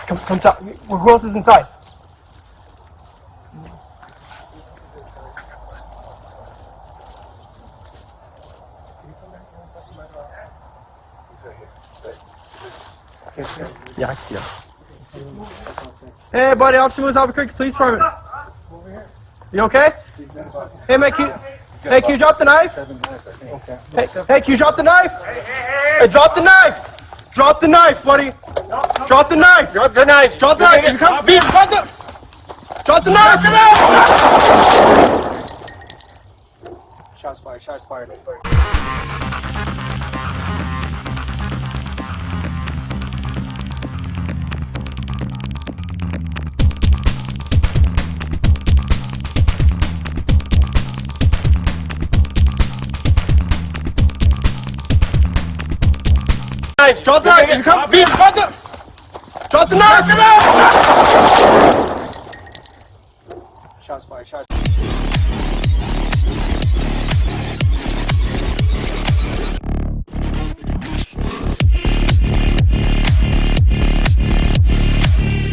Come talk. Who else is inside? Yeah, I can see him. Hey, buddy, Officer Moose, Albuquerque Police Department. You okay? Hey, man, can you drop the knife? Hey, can you drop the knife? Hey, drop the knife! Drop the knife, buddy! Drop the knife! Drop the knife! Drop the knife! You come, drop the knife! Shots fired, shots fired. Drop the knife! You come, drop the knife! Shots fired, shots fired.